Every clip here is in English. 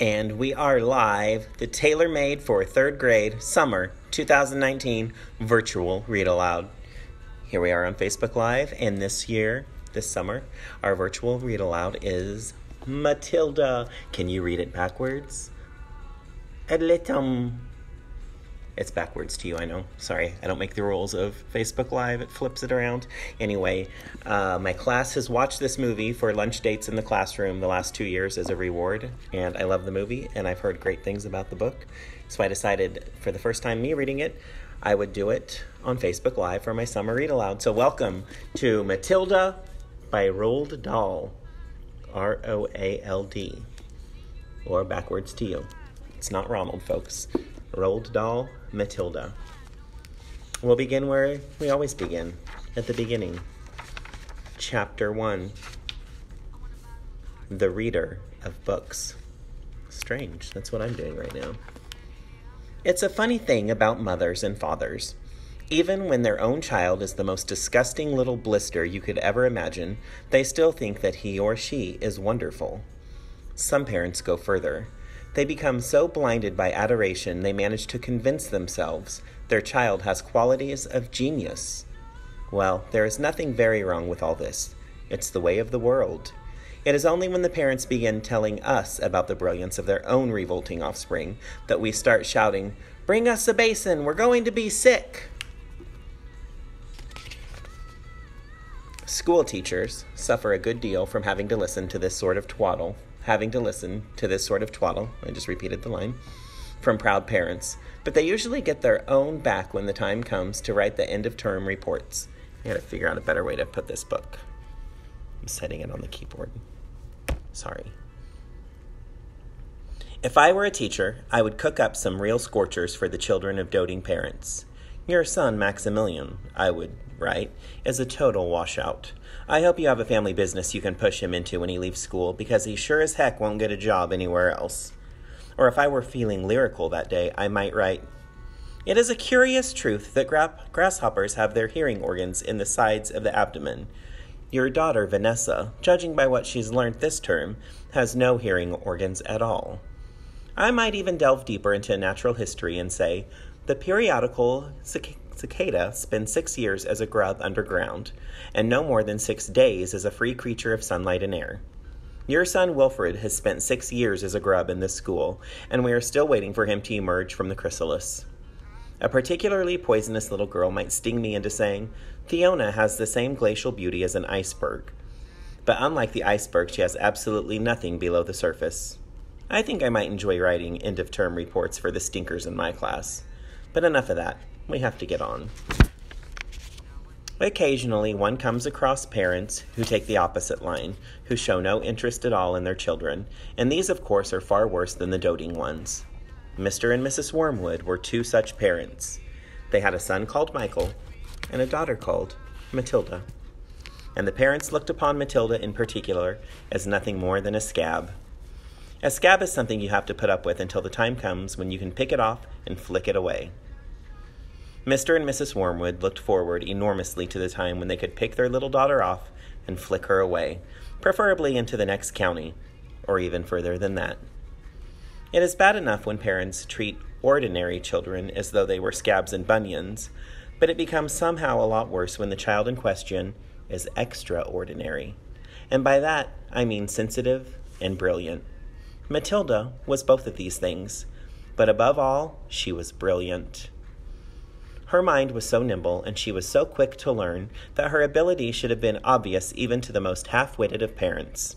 And we are live, the tailor-made for 3rd grade summer 2019 virtual read aloud. Here we are on Facebook Live, and this summer, our virtual read aloud is Matilda. Can you read it backwards? It's backwards to you, I know. Sorry, I don't make the rules of Facebook Live. It flips it around. Anyway, my class has watched this movie for lunch dates in the classroom the last 2 years as a reward, and I love the movie, and I've heard great things about the book. So I decided, for the first time me reading it, I would do it on Facebook Live for my summer read aloud. So welcome to Matilda by Roald Dahl, R-O-A-L-D, or backwards to you. It's not Ronald, folks. Roald Dahl, Matilda. We'll begin where we always begin, at the beginning. Chapter 1. The Reader of Books. Strange, that's what I'm doing right now. It's a funny thing about mothers and fathers. Even when their own child is the most disgusting little blister you could ever imagine, they still think that he or she is wonderful. Some parents go further. They become so blinded by adoration they manage to convince themselves their child has qualities of genius. Well, there is nothing very wrong with all this. It's the way of the world. It is only when the parents begin telling us about the brilliance of their own revolting offspring that we start shouting, "Bring us a basin, we're going to be sick!" School teachers suffer a good deal from having to listen to this sort of twaddle. I just repeated the line, from proud parents, but they usually get their own back when the time comes to write the end-of-term reports. I gotta figure out a better way to put this book. I'm setting it on the keyboard. Sorry. If I were a teacher, I would cook up some real scorchers for the children of doting parents. Your son, Maximilian, I would write, is a total washout. I hope you have a family business you can push him into when he leaves school, because he sure as heck won't get a job anywhere else. Or if I were feeling lyrical that day, I might write, "It is a curious truth that grasshoppers have their hearing organs in the sides of the abdomen. Your daughter, Vanessa, judging by what she's learned this term, has no hearing organs at all." I might even delve deeper into natural history and say, the periodical cicada spends 6 years as a grub underground, and no more than 6 days as a free creature of sunlight and air. Your son Wilfred has spent 6 years as a grub in this school, and we are still waiting for him to emerge from the chrysalis. A particularly poisonous little girl might sting me into saying, Fiona has the same glacial beauty as an iceberg. But unlike the iceberg, she has absolutely nothing below the surface. I think I might enjoy writing end-of-term reports for the stinkers in my class. But enough of that. We have to get on. Occasionally, one comes across parents who take the opposite line, who show no interest at all in their children, and these, of course, are far worse than the doting ones. Mr. and Mrs. Wormwood were 2 such parents. They had a son called Michael and a daughter called Matilda. And the parents looked upon Matilda in particular as nothing more than a scab. A scab is something you have to put up with until the time comes when you can pick it off and flick it away. Mr. and Mrs. Wormwood looked forward enormously to the time when they could pick their little daughter off and flick her away, preferably into the next county, or even further than that. It is bad enough when parents treat ordinary children as though they were scabs and bunions, but it becomes somehow a lot worse when the child in question is extraordinary. And by that, I mean sensitive and brilliant. Matilda was both of these things, but above all, she was brilliant. Her mind was so nimble, and she was so quick to learn, that her ability should have been obvious even to the most half-witted of parents.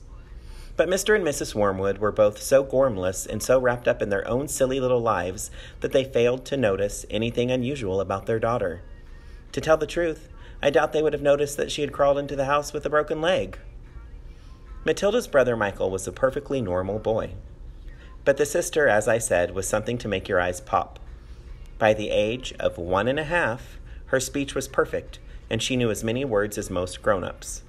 But Mr. and Mrs. Wormwood were both so gormless and so wrapped up in their own silly little lives that they failed to notice anything unusual about their daughter. To tell the truth, I doubt they would have noticed that she had crawled into the house with a broken leg. Matilda's brother Michael was a perfectly normal boy. But the sister, as I said, was something to make your eyes pop. By the age of 1.5, her speech was perfect, and she knew as many words as most grown-ups.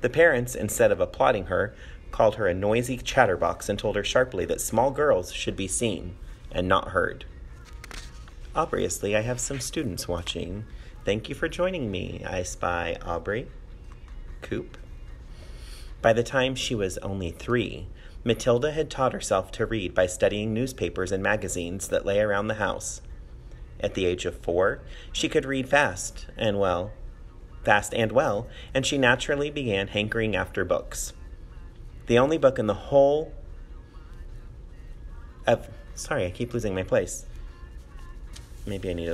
The parents, instead of applauding her, called her a noisy chatterbox and told her sharply that small girls should be seen and not heard. Obviously, I have some students watching. Thank you for joining me. I spy Aubrey, Coop. By the time she was only 3, Matilda had taught herself to read by studying newspapers and magazines that lay around the house. At the age of 4, she could read fast and well, and she naturally began hankering after books. The only book in the whole of... Sorry, I keep losing my place. Maybe I need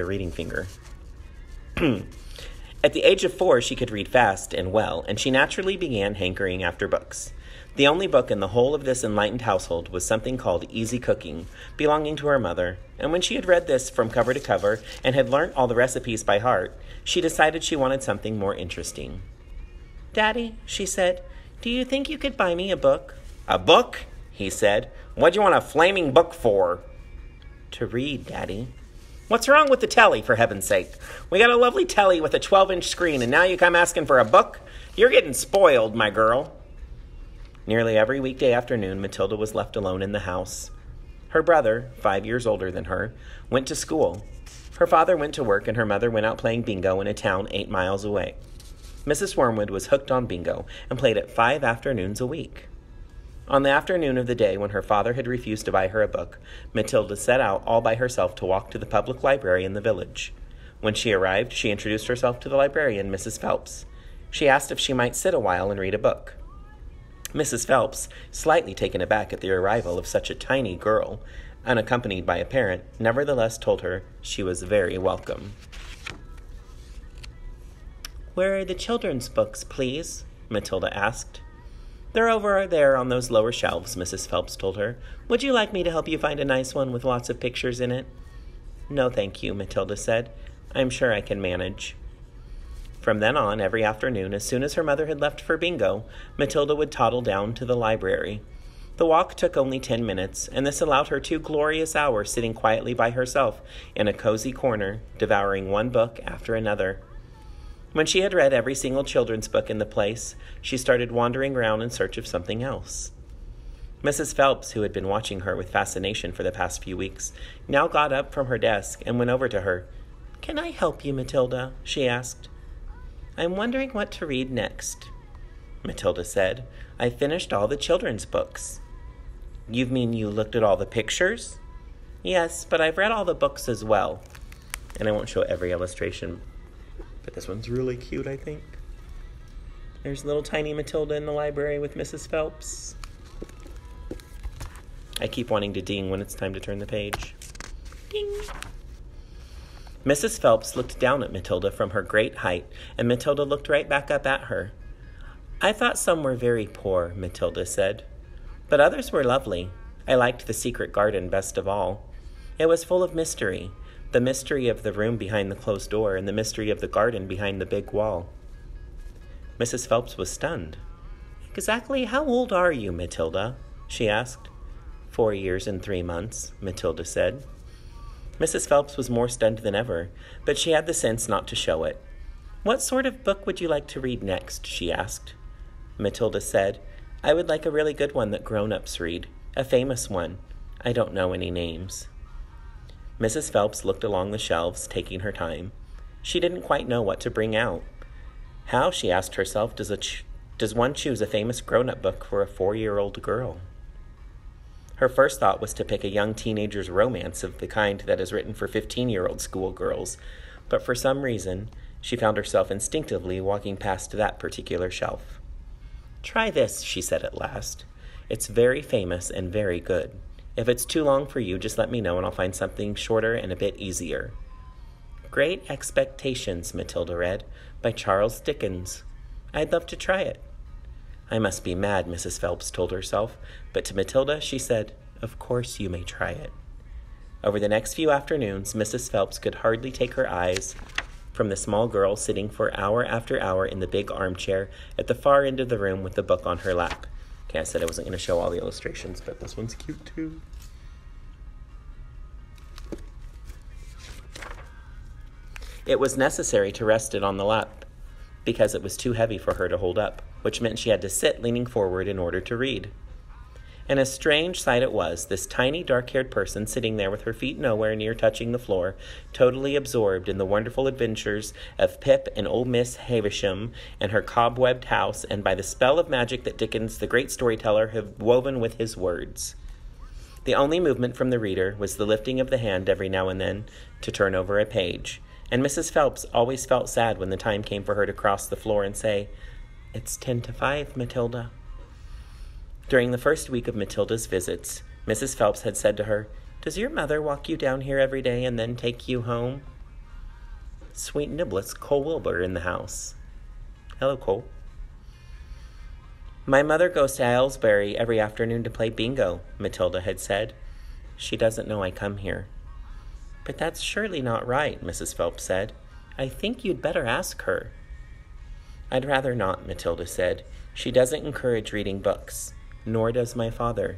a reading finger. At the age of 4, she could read fast and well, and she naturally began hankering after books. The only book in the whole of this enlightened household was something called Easy Cooking, belonging to her mother, and when she had read this from cover to cover and had learnt all the recipes by heart, she decided she wanted something more interesting. "Daddy," she said, "do you think you could buy me a book?" "A book?" he said. "What do you want a flaming book for?" "To read, Daddy." "What's wrong with the telly, for heaven's sake? We got a lovely telly with a 12-inch screen, and now you come asking for a book? You're getting spoiled, my girl." Nearly every weekday afternoon, Matilda was left alone in the house. Her brother, 5 years older than her, went to school. Her father went to work, and her mother went out playing bingo in a town 8 miles away. Mrs. Wormwood was hooked on bingo and played it 5 afternoons a week. On the afternoon of the day when her father had refused to buy her a book, Matilda set out all by herself to walk to the public library in the village. When she arrived, she introduced herself to the librarian, Mrs. Phelps. She asked if she might sit a while and read a book. Mrs. Phelps, slightly taken aback at the arrival of such a tiny girl, unaccompanied by a parent, nevertheless told her she was very welcome. "Where are the children's books, please?" Matilda asked. "They're over there on those lower shelves," Mrs. Phelps told her. "Would you like me to help you find a nice one with lots of pictures in it?" "No, thank you," Matilda said. "I'm sure I can manage." From then on, every afternoon, as soon as her mother had left for bingo, Matilda would toddle down to the library. The walk took only 10 minutes, and this allowed her 2 glorious hours sitting quietly by herself in a cozy corner, devouring one book after another. When she had read every single children's book in the place, she started wandering around in search of something else. Mrs. Phelps, who had been watching her with fascination for the past few weeks, now got up from her desk and went over to her. "Can I help you, Matilda?" she asked. "I'm wondering what to read next." Matilda said, "I finished all the children's books." "You mean you looked at all the pictures?" "Yes, but I've read all the books as well." And I won't show every illustration, but this one's really cute, I think. There's little tiny Matilda in the library with Mrs. Phelps. I keep wanting to ding when it's time to turn the page. Ding! Mrs. Phelps looked down at Matilda from her great height, and Matilda looked right back up at her. "I thought some were very poor," Matilda said, "but others were lovely. I liked the secret garden best of all. It was full of mystery. The mystery of the room behind the closed door and the mystery of the garden behind the big wall." Mrs. Phelps was stunned. "Exactly how old are you, Matilda?" she asked. 4 years and 3 months, Matilda said. Mrs. Phelps was more stunned than ever, but she had the sense not to show it. "What sort of book would you like to read next?" she asked. Matilda said, "I would like a really good one that grown-ups read, a famous one. I don't know any names." Mrs. Phelps looked along the shelves, taking her time. She didn't quite know what to bring out. How, she asked herself, does one choose a famous grown-up book for a 4-year-old girl? Her first thought was to pick a young teenager's romance of the kind that is written for 15-year-old schoolgirls, but for some reason, she found herself instinctively walking past that particular shelf. "Try this," she said at last. "It's very famous and very good. If it's too long for you, just let me know and I'll find something shorter and a bit easier." "Great Expectations," Matilda read, by Charles Dickens. "I'd love to try it." "I must be mad," Mrs. Phelps told herself, but to Matilda she said, "Of course you may try it." Over the next few afternoons, Mrs. Phelps could hardly take her eyes from the small girl sitting for hour after hour in the big armchair at the far end of the room with the book on her lap. Okay, I said I wasn't going to show all the illustrations, but this one's cute too. It was necessary to rest it on the lap because it was too heavy for her to hold up, which meant she had to sit leaning forward in order to read. And a strange sight it was, this tiny, dark-haired person sitting there with her feet nowhere near touching the floor, totally absorbed in the wonderful adventures of Pip and old Miss Havisham and her cobwebbed house, and by the spell of magic that Dickens, the great storyteller, had woven with his words. The only movement from the reader was the lifting of the hand every now and then to turn over a page, and Mrs. Phelps always felt sad when the time came for her to cross the floor and say, "It's 10 to 5, Matilda." During the first week of Matilda's visits, Mrs. Phelps had said to her, "Does your mother walk you down here every day and then take you home?" Sweet Niblets, Cole Wilbur in the house. Hello, Cole. "My mother goes to Aylesbury every afternoon to play bingo," Matilda had said. "She doesn't know I come here." "But that's surely not right," Mrs. Phelps said. "I think you'd better ask her." "I'd rather not," Matilda said. "She doesn't encourage reading books. Nor does my father."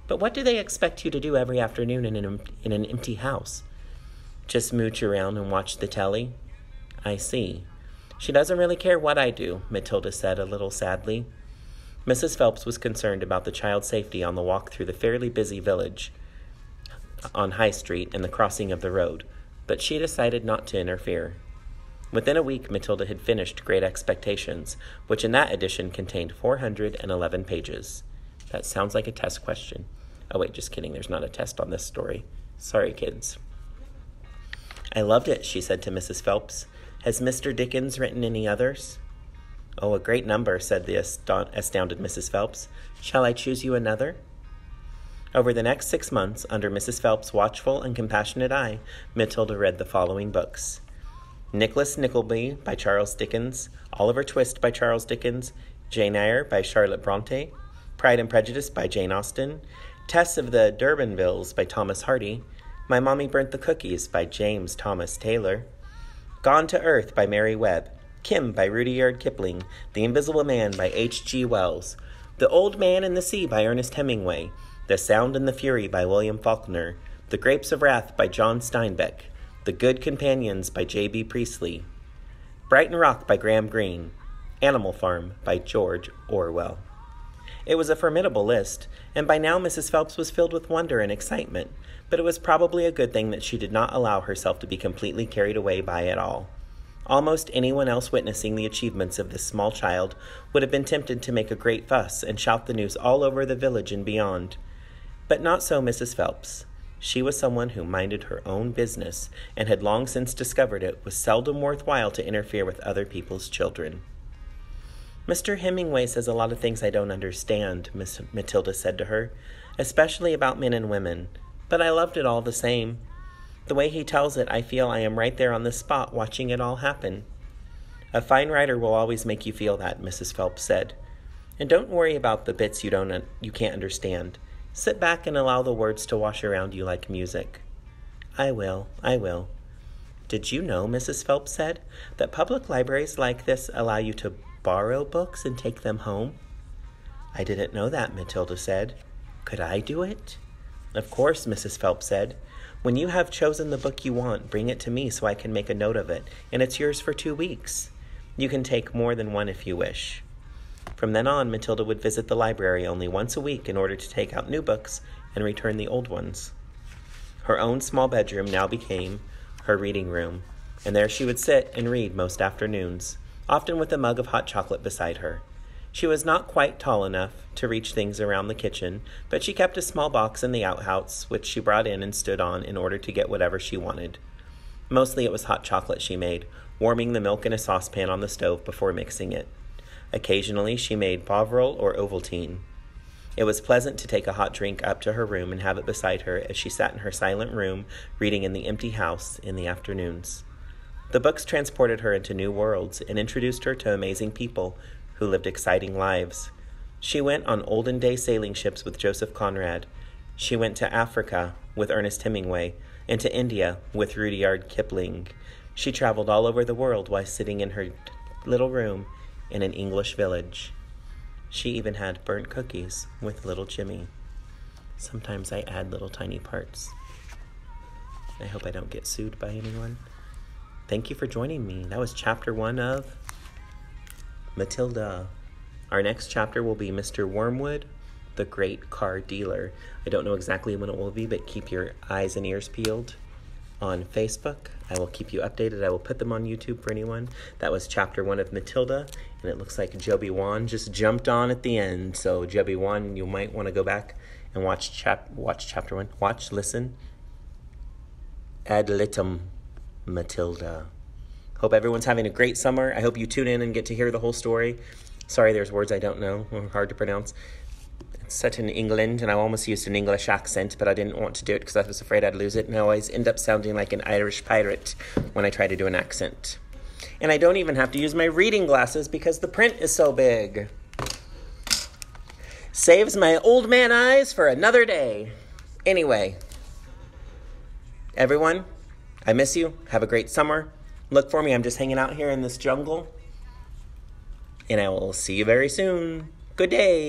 "But what do they expect you to do every afternoon in an empty house?" "Just mooch around and watch the telly." "I see. She doesn't really care what I do," Matilda said a little sadly. Mrs. Phelps was concerned about the child's safety on the walk through the fairly busy village on High Street and the crossing of the road, but she decided not to interfere. Within a week, Matilda had finished Great Expectations, which in that edition contained 411 pages. That sounds like a test question. Oh wait, just kidding, there's not a test on this story. Sorry, kids. "I loved it," she said to Mrs. Phelps. "Has Mr. Dickens written any others?" "Oh, a great number," said the astounded Mrs. Phelps. "Shall I choose you another?" Over the next 6 months, under Mrs. Phelps' watchful and compassionate eye, Matilda read the following books: Nicholas Nickleby by Charles Dickens, Oliver Twist by Charles Dickens, Jane Eyre by Charlotte Bronte, Pride and Prejudice by Jane Austen, Tess of the D'Urbervilles by Thomas Hardy, My Mommy Burnt the Cookies by James Thomas Taylor, Gone to Earth by Mary Webb, Kim by Rudyard Kipling, The Invisible Man by H.G. Wells, The Old Man and the Sea by Ernest Hemingway, The Sound and the Fury by William Faulkner, The Grapes of Wrath by John Steinbeck, The Good Companions by J.B. Priestley, Brighton Rock by Graham Greene, Animal Farm by George Orwell. It was a formidable list, and by now Mrs. Phelps was filled with wonder and excitement, but it was probably a good thing that she did not allow herself to be completely carried away by it all. Almost anyone else witnessing the achievements of this small child would have been tempted to make a great fuss and shout the news all over the village and beyond. But not so Mrs. Phelps. She was someone who minded her own business, and had long since discovered it was seldom worthwhile to interfere with other people's children. "Mr. Hemingway says a lot of things I don't understand," Miss Matilda said to her, "especially about men and women, but I loved it all the same. The way he tells it, I feel I am right there on the spot watching it all happen." "A fine writer will always make you feel that," Mrs. Phelps said. "And don't worry about the bits you can't understand. Sit back and allow the words to wash around you like music." I will. "Did you know," Mrs. Phelps said, "that public libraries like this allow you to borrow books and take them home?" "I didn't know that," Matilda said. "Could I do it?" "Of course," Mrs. Phelps said. "When you have chosen the book you want, bring it to me so I can make a note of it, and it's yours for 2 weeks. You can take more than one if you wish." From then on, Matilda would visit the library only once a week in order to take out new books and return the old ones. Her own small bedroom now became her reading room, and there she would sit and read most afternoons, often with a mug of hot chocolate beside her. She was not quite tall enough to reach things around the kitchen, but she kept a small box in the outhouse, which she brought in and stood on in order to get whatever she wanted. Mostly it was hot chocolate she made, warming the milk in a saucepan on the stove before mixing it. Occasionally she made Bovril or Ovaltine. It was pleasant to take a hot drink up to her room and have it beside her as she sat in her silent room reading in the empty house in the afternoons. The books transported her into new worlds and introduced her to amazing people who lived exciting lives. She went on olden-day sailing ships with Joseph Conrad. She went to Africa with Ernest Hemingway and to India with Rudyard Kipling. She traveled all over the world while sitting in her little room in an English village. She even had burnt cookies with little Jimmy. Sometimes I add little tiny parts. I hope I don't get sued by anyone. Thank you for joining me. That was chapter 1 of Matilda. Our next chapter will be Mr. Wormwood the Great Car Dealer. I don't know exactly when it will be, but keep your eyes and ears peeled on Facebook. I will keep you updated. I will put them on YouTube for anyone. That was chapter 1 of Matilda, and it looks like Joby Wan just jumped on at the end. So Joby Wan, you might want to go back and watch chapter 1. Watch, listen. Ad litem, Matilda. Hope everyone's having a great summer. I hope you tune in and get to hear the whole story. Sorry, there's words I don't know, or hard to pronounce. It's set in England, and I almost used an English accent, but I didn't want to do it because I was afraid I'd lose it, and I always end up sounding like an Irish pirate when I try to do an accent. And I don't even have to use my reading glasses because the print is so big. Saves my old man eyes for another day. Anyway, everyone, I miss you. Have a great summer. Look for me. I'm just hanging out here in this jungle. And I will see you very soon. Good day.